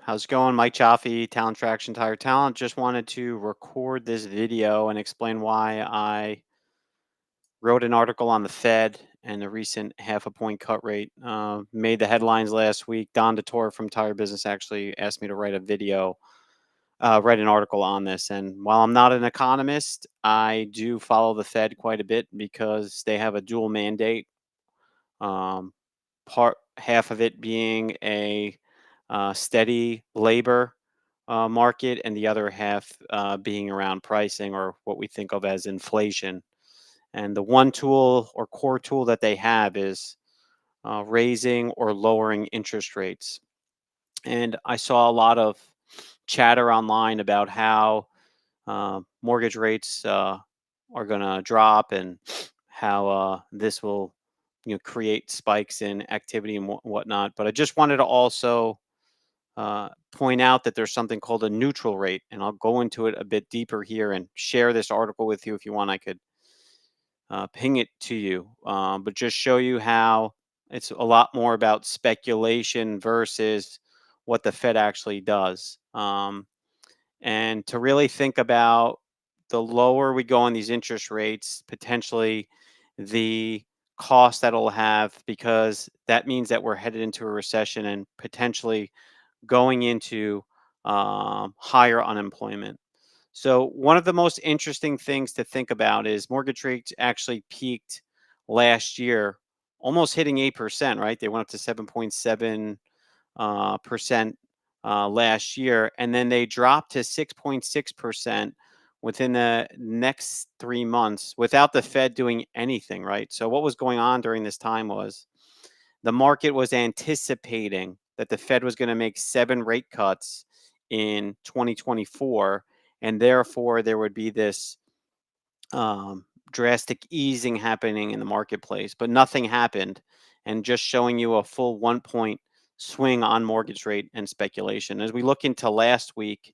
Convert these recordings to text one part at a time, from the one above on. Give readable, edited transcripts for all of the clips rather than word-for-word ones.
How's it going? Mike Chaffee, Talent Traction Tire Talent. Just wanted to record this video and explain why I wrote an article on the Fed and the recent half a point cut rate. Made the headlines last week. Don DeTore from Tire Business actually asked me to write a video, write an article on this. And while I'm not an economist, I do follow the Fed quite a bit because they have a dual mandate. Um, half of it being a steady labor market, and the other half being around pricing, or what we think of as inflation. And the one tool or core tool that they have is raising or lowering interest rates. And I saw a lot of chatter online about how mortgage rates are going to drop, and how this will create spikes in activity and whatnot. But I just wanted to also point out that there's something called a neutral rate, and I'll go into it a bit deeper here and share this article with you. If you want, I could ping it to you, but just show you how it's a lot more about speculation versus what the Fed actually does. And to really think about the lower we go on these interest rates, potentially the cost that it'll have, because that means that we're headed into a recession and potentially going into higher unemployment. So, one of the most interesting things to think about is mortgage rates actually peaked last year, almost hitting 8%, right? They went up to 7.7 percent last year, and then they dropped to 6.6% within the next 3 months without the Fed doing anything, right? So, what was going on during this time was the market was anticipating that the Fed was going to make 7 rate cuts in 2024, and therefore there would be this drastic easing happening in the marketplace. But nothing happened, and just showing you a full 1 point swing on mortgage rate and speculation. As we look into last week,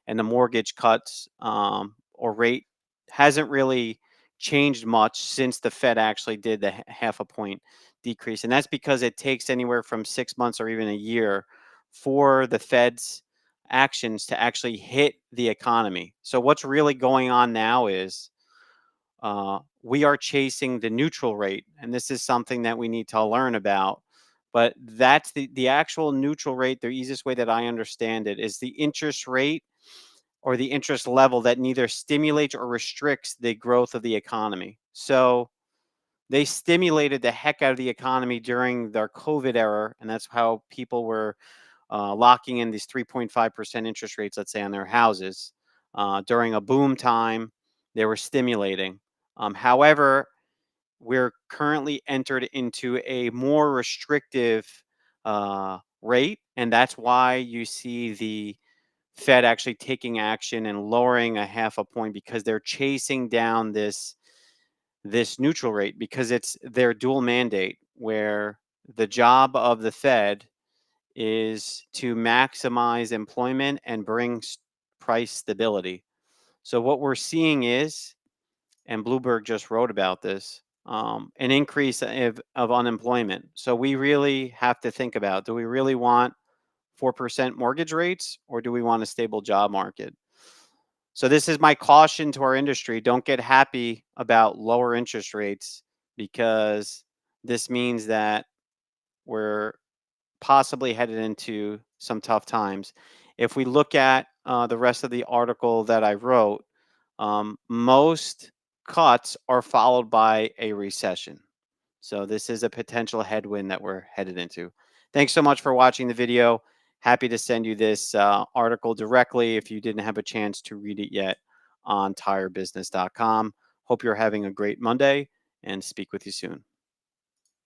and the mortgage cuts or rate hasn't really changed much since the Fed actually did the half a point decrease. And that's because it takes anywhere from 6 months or even a year for the Fed's actions to actually hit the economy. So what's really going on now is we are chasing the neutral rate, and this is something that we need to learn about. But that's the actual neutral rate. The easiest way that I understand it is the interest rate or the interest level that neither stimulates or restricts the growth of the economy. So they stimulated the heck out of the economy during their COVID era, and that's how people were locking in these 3.5% interest rates, let's say, on their houses. During a boom time, they were stimulating. However, we're currently entered into a more restrictive rate, and that's why you see the Fed actually taking action and lowering a half a point, because they're chasing down this neutral rate, because it's their dual mandate, where the job of the Fed is to maximize employment and bring price stability. So what we're seeing is, and Bloomberg just wrote about this, an increase of unemployment. So we really have to think about, do we really want 4% mortgage rates, or do we want a stable job market? So this is my caution to our industry. Don't get happy about lower interest rates, because this means that we're possibly headed into some tough times. If we look at the rest of the article that I wrote, most cuts are followed by a recession. So this is a potential headwind that we're headed into. Thanks so much for watching the video. Happy to send you this article directly if you didn't have a chance to read it yet on tirebusiness.com. Hope you're having a great Monday, and speak with you soon.